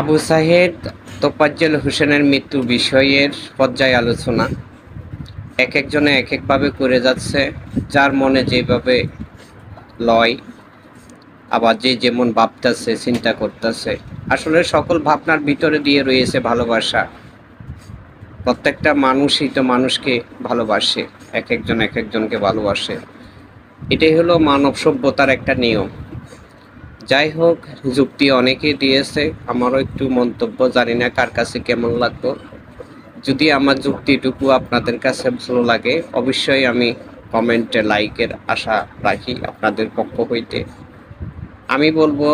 আবু সাহেদ তোফাজ্জল হোসেনের মৃত্যু বিষয়ের পর্যায় আলোচনা। এক একজনে এক একভাবে করে যাচ্ছে, যার মনে যেভাবে লয়, আবার যে যেমন ভাবতেছে, চিন্তা করতেছে। আসলে সকল ভাবনার ভিতরে দিয়ে রয়েছে ভালোবাসা। প্রত্যেকটা মানুষই তো মানুষকে ভালোবাসে, এক একজন এক একজনকে ভালোবাসে। এটাই হলো মানব সভ্যতার একটা নিয়ম। যাই হোক, যুক্তি অনেকে দিয়েছে, আমারও একটু মন্তব্য, জানি না কার কাছে কেমন লাগতো। যদি আমার যুক্তিটুকু আপনাদের কাছে ভালো লাগে, অবশ্যই আমি কমেন্টে লাইকের আশা রাখি আপনাদের পক্ষ হইতে। আমি বলবো,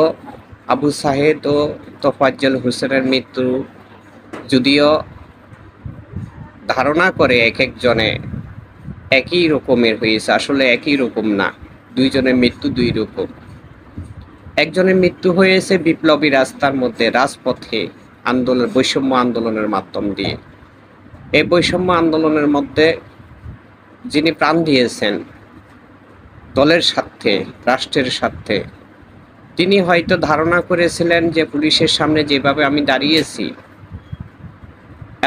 আবু সাহেদ ও তোফাজ্জল হোসেনের মৃত্যু যদিও ধারণা করে এক একজনে একই রকমের হয়েছে, আসলে একই রকম না। দুইজনের মৃত্যু দুই রকম। একজনের মৃত্যু হয়েছে বিপ্লবী রাস্তার মধ্যে, রাজপথে আন্দোলন, বৈষম্য আন্দোলনের মাধ্যম দিয়ে। এই বৈষম্য আন্দোলনের মধ্যে যিনি প্রাণ দিয়েছেন দলের স্বার্থে, রাষ্ট্রের স্বার্থে, তিনি হয়তো ধারণা করেছিলেন যে পুলিশের সামনে যেভাবে আমি দাঁড়িয়েছি,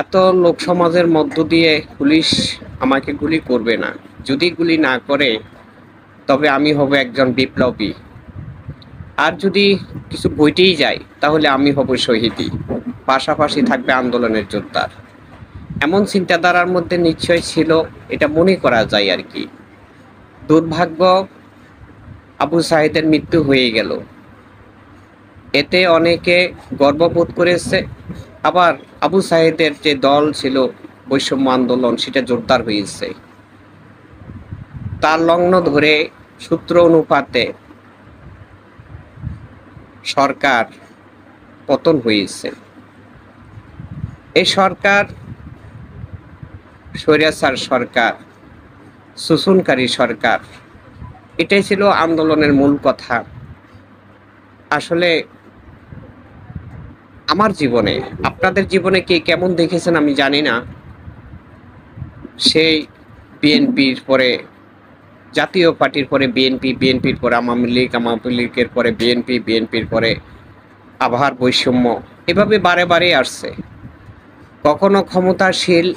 এত লোক সমাজের মধ্য দিয়ে পুলিশ আমাকে গুলি করবে না। যদি গুলি না করে তবে আমি হব একজন বিপ্লবী, আর যদি কিছু বইটেই যায় তাহলে আমি হব শহীদই, পাশাপাশি থাকবে আন্দোলনের যোদ্ধার। এমন চিন্তাধারার মধ্যে নিশ্চয় ছিল, এটা মনে করা যায় আর কি। দুর্ভাগ্য, আবু সাহেদের মৃত্যু হয়ে গেল। এতে অনেকে গর্ববোধ করেছে, আবার আবু সাহেদের যে দল ছিল বৈষম্য আন্দোলন, সেটা জোরদার হয়েছে। তার লগ্ন ধরে সূত্র অনুপাতে সরকার পতন হয়েছে। এই সরকার স্বৈরাচার সরকার, শোষণকারী সরকার। এটাই ছিল আন্দোলনের মূল কথা। আসলে আমার জীবনে, আপনাদের জীবনে কে কেমন দেখেছেন আমি জানি না। সেই বিএনপির পরে জাতীয় পার্টির পরে বিএনপি, বিএনপির পরে আওয়ামী লীগ, আওয়ামী লীগের পরে বিএনপি, বিএনপির পরে আবার বৈষম্য, এভাবে বারে বারে আসছে। কখনো ক্ষমতাশীল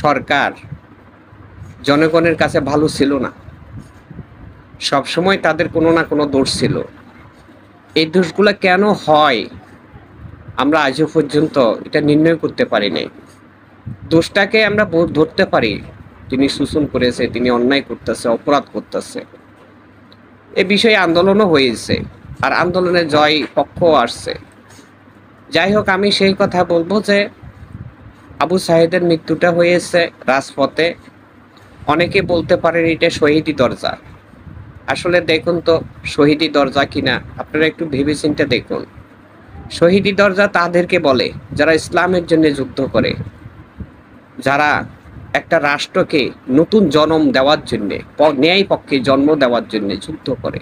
সরকার জনগণের কাছে ভালো ছিল না, সবসময় তাদের কোনো না কোনো দোষ ছিল। এই দোষগুলো কেন হয় আমরা আজও পর্যন্ত এটা নির্ণয় করতে পারি নাই। দোষটাকে আমরা ধরতে পারি, তিনি শোষণ করেছে, তিনি অন্যায় করতেছে, অপরাধ করতেছে। এ বিষয়ে আন্দোলনও হয়েছে, আর আন্দোলনের জয় পক্ষও আসছে। যাই হোক, আমি সেই কথা বলবো যে আবু সাহেদের মৃত্যুটা হয়েছে রাজপথে। অনেকে বলতে পারেন এটা শহীদি দরজা। আসলে দেখুন তো শহীদি দরজা কিনা, আপনারা একটু ভেবেচিন্তে দেখুন। শহীদি দরজা তাদেরকে বলে যারা ইসলামের জন্য যুদ্ধ করে, যারা একটা রাষ্ট্রকে নতুন জন্ম দেওয়ার জন্যে, ন্যায় পক্ষে জন্ম দেওয়ার জন্য যুদ্ধ করে।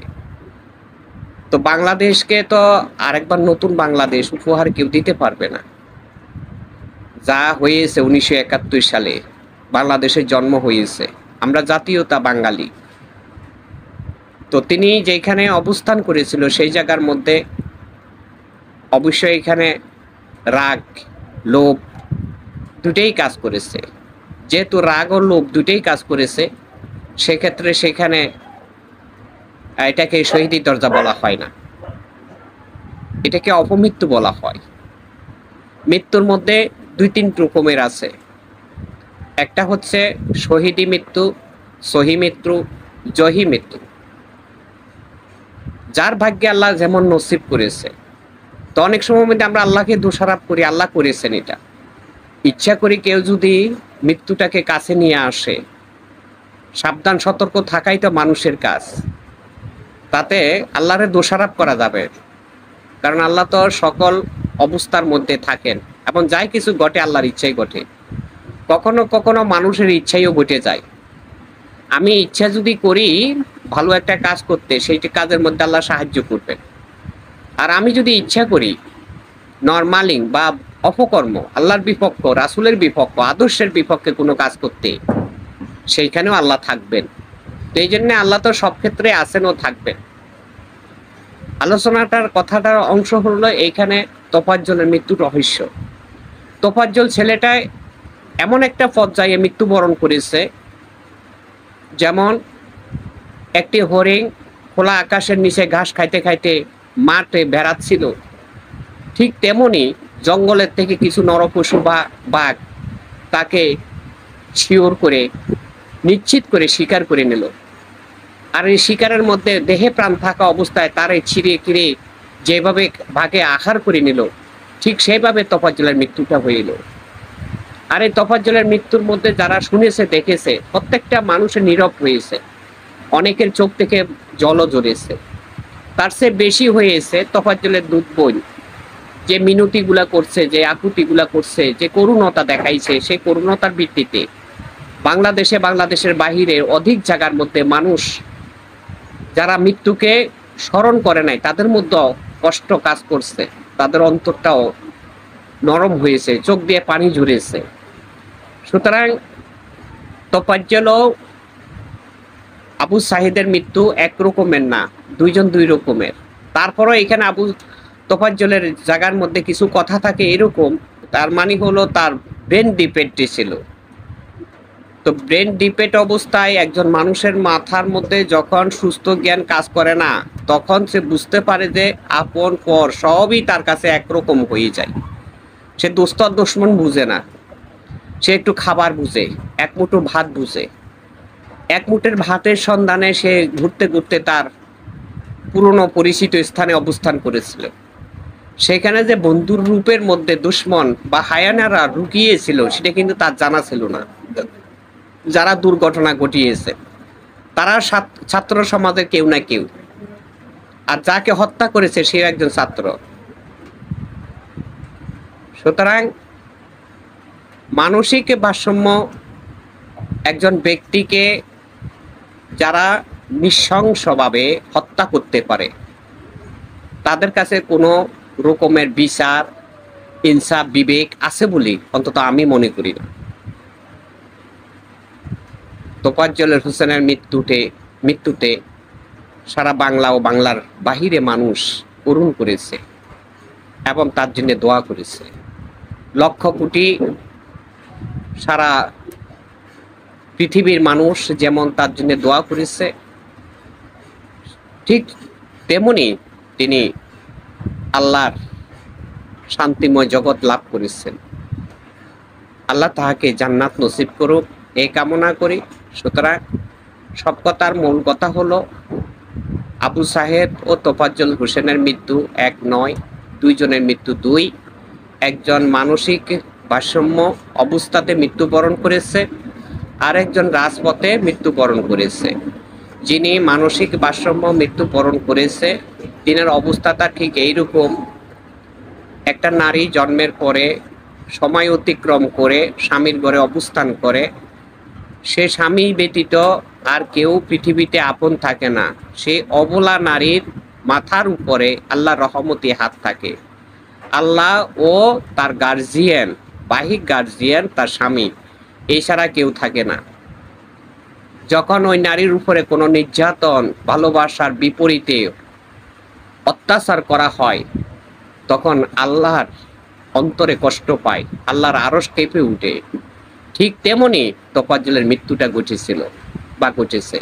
তো বাংলাদেশকে তো আরেকবার নতুন বাংলাদেশ উপহার কেউ দিতে পারবে না। যা হয়েছে 1971 সালে বাংলাদেশের জন্ম হয়েছে, আমরা জাতীয়তা বাঙালি। তো তিনি যেখানে অবস্থান করেছিল সেই জায়গার মধ্যে অবশ্যই এখানে রাগ, লোভ দুটেই কাজ করেছে। যেহেতু রাগ ও লোভ দুটেই কাজ করেছে, সেক্ষেত্রে সেখানে এটাকে শহীদি দরজা বলা হয় না, এটাকে অপমৃত্যু বলা হয়। মৃত্যুর মধ্যে দুই তিন রকমের আছে। একটা হচ্ছে শহীদি মৃত্যু, সহি মৃত্যু, জহি মৃত্যু। যার ভাগ্যে আল্লাহ যেমন নসিব করেছে। তো অনেক সময় মধ্যে আমরা আল্লাহকে দোষারোপ করি, আল্লাহ করেছেন এটা। ইচ্ছা করি কেউ যদি মৃত্যুটাকে কাছে নিয়ে আসে, সাবধান সতর্ক থাকাই তো মানুষের কাজ। তাতে আল্লাহরে দোষারোপ করা যাবে, কারণ আল্লাহ তো সকল অবস্থার মধ্যে থাকেন এবং যাই কিছু ঘটে আল্লাহর ইচ্ছাই ঘটে। কখনো কখনো মানুষের ইচ্ছাইও ঘটে যায়। আমি ইচ্ছা যদি করি ভালো একটা কাজ করতে, সেইটি কাজের মধ্যে আল্লাহ সাহায্য করবেন। আর আমি যদি ইচ্ছা করি নরমালিং বা অপকর্ম, আল্লাহর বিপক্ষ, রাসূলের বিপক্ষ, আদর্শের বিপক্ষে কোনো কাজ করতে, সেইখানেও আল্লাহ থাকবেন। তো এই জন্য আল্লাহ তো সব ক্ষেত্রে আছেন ও থাকবেন। আলোচনাটার কথাটার অংশ হলো এইখানে তোফাজ্জলের মৃত্যুর রহস্য। তোফাজ্জল ছেলেটায় এমন একটা পর্যায়ে মৃত্যুবরণ করেছে, যেমন একটি হরিণ খোলা আকাশের নিচে ঘাস খাইতে খাইতে মাঠে বেড়াচ্ছিল, ঠিক তেমনি জঙ্গলের থেকে কিছু নরপশু বা বাঘ তাকে শিওর করে নিশ্চিত করে শিকার করে নিল। আর এই শিকারের মধ্যে দেহে প্রাণ থাকা অবস্থায় তারে ছিঁড়ে কিরে যেভাবে বাঘে আহার করে নিল, ঠিক সেইভাবে তোফাজ্জলের মৃত্যুটা হইল। আর এই তোফাজ্জলের মৃত্যুর মধ্যে যারা শুনেছে দেখেছে প্রত্যেকটা মানুষের নীরব হয়েছে, অনেকের চোখ থেকে জলও ঝরেছে। তার চেয়ে বেশি হয়েছে তোফাজ্জলের দুধ বোন যে মিনতিগুলা করছে, যে আকুতিগুলা করছে, যে করুণতা দেখাইছে, সেই করুণতার ভিত্তিতে বাংলাদেশের বাহিরে অধিক জায়গার মধ্যে মানুষ যারা মৃত্যুকে স্মরণ করে নাই তাদের মধ্যে কষ্ট কাজ করছে, তাদের অন্তরটাও নরম হয়েছে, চোখ দিয়ে পানি ঝরেছে। সুতরাং তোফাজ্জল ও আবু সাহিদের মৃত্যু এক রকমের না, দুইজন দুই রকমের। তারপরও এখানে তোফাজ্জলের জায়গার মধ্যে কিছু কথা থাকে এরকম, তার মানে হলো তার ব্রেন ডিপেন্ডে ছিল। তো ব্রেন ডিপেন্ড অবস্থায় একজন মানুষের মাথার মধ্যে যখন সুস্থ জ্ঞান কাজ করে না, তখন সে বুঝতে পারে যে আপন পর সবই তার কাছে একরকম হয়ে যায়। সে দোস্ত আর দুশমন বুঝে না, সে একটু খাবার বুঝে, এক মুঠো ভাত বুঝে। এক মুঠের ভাতের সন্ধানে সে ঘুরতে ঘুরতে তার পুরনো পরিচিত স্থানে অবস্থান করেছিল। সেখানে যে বন্ধুর রূপের মধ্যে দুশমন বা হায়ানারা লুকিয়েছিল সেটা কিন্তু তার জানা ছিল না। যারা দুর্ঘটনা ঘটিয়েছে তারা ছাত্র সমাজের কেউ না কেউ, আর যাকে হত্যা করেছে সেও একজন ছাত্র। সুতরাং মানসিক ভারসাম্য একজন ব্যক্তিকে যারা নৃশংসভাবে হত্যা করতে পারে তাদের কাছে কোনো রকমের বিচার ইনসাফ বিবেক আছে বলে অন্তত আমি মনে করি না। তোফাজ্জল হোসেনের মৃত্যুতে সারা বাংলা ও বাংলার বাহিরে মানুষ করুণ করেছে এবং তার জন্য দোয়া করেছে। লক্ষ কোটি সারা পৃথিবীর মানুষ যেমন তার জন্য দোয়া করেছে, ঠিক তেমনি তিনি আল্লাহর শান্তিময় জগৎ লাভ করেছেন। আল্লাহ তাহাকে জান্নাত নসিব করুক এই কামনা করি। সুতরাং সব কথার মূল কথা হলো আবু সাহেদ ও তোফাজ্জল হোসেনের মৃত্যু এক নয়, দুইজনের মৃত্যু দুই। একজন মানসিক ভারসাম্য অবস্থাতে মৃত্যুবরণ করেছে, আর একজন রাজপথে মৃত্যুবরণ করেছে। যিনি মানসিক ভারসাম্য মৃত্যুবরণ করেছে তিনার অবস্থাটা ঠিক এইরকম, একটা নারী জন্মের পরে সময় অতিক্রম করে স্বামীর ঘরে অবস্থান করে, সে স্বামী ব্যতীত আর কেউ পৃথিবীতে আপন থাকে না। সে অবলা নারীর মাথার উপরে আল্লাহর রহমতি হাত থাকে। আল্লাহ ও তার গার্জিয়ান, বাহিক গার্জিয়ান তার স্বামী, এছাড়া কেউ থাকে না। যখন ওই নারীর উপরে কোনো নির্যাতন ভালোবাসার বিপরীতে অত্যাচার করা হয় তখন আল্লাহর অন্তরে কষ্ট পায়, আল্লাহর আরশ কেঁপে উঠে। ঠিক তেমনি তোফাজ্জলের মৃত্যুটা ঘটেছিল বা ঘটেছে।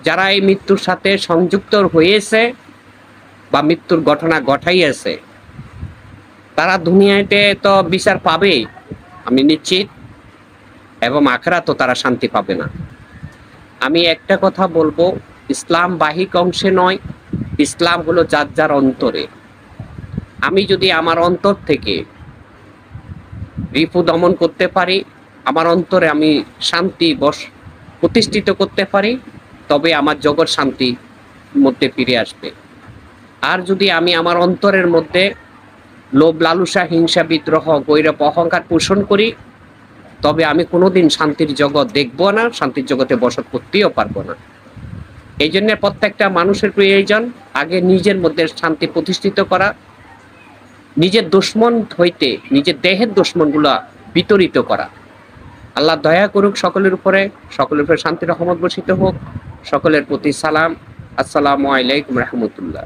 যারা এই মৃত্যুর সাথে সংযুক্ত হয়েছে বা মৃত্যুর ঘটনা ঘটাইয়াছে তারা দুনিয়াতে তো বিচার পাবেই আমি নিশ্চিত, এবং আখিরাতেও তারা শান্তি পাবে না। আমি একটা কথা বলবো, ইসলাম বাহিক অংশে নয়, ইসলাম হলো যার যার অন্তরে। আমি যদি আমার অন্তর থেকে রিপু দমন করতে পারি, আমার অন্তরে আমি শান্তি প্রতিষ্ঠিত করতে পারি, তবে আমার জগৎ শান্তির মধ্যে ফিরে আসবে। আর যদি আমি আমার অন্তরের মধ্যে লোভ লালসা হিংসা বিদ্রোহ গৈরব অহংকার পোষণ করি, তবে আমি কোনোদিন শান্তির জগৎ দেখব না, শান্তির জগতে বসত করতেও পারবো না। এই জন্য প্রত্যেকটা মানুষের প্রয়োজন আগে নিজের মধ্যে শান্তি প্রতিষ্ঠিত করা, নিজের দুশমন হইতে নিজের দেহের দুশমনগুলো বিতরিত করা। আল্লাহ দয়া করুক সকলের উপরে, সকলের উপরে শান্তি রহমত বর্ষিত হোক। সকলের প্রতি সালাম। আসসালামু আলাইকুম রহমতুল্লাহ।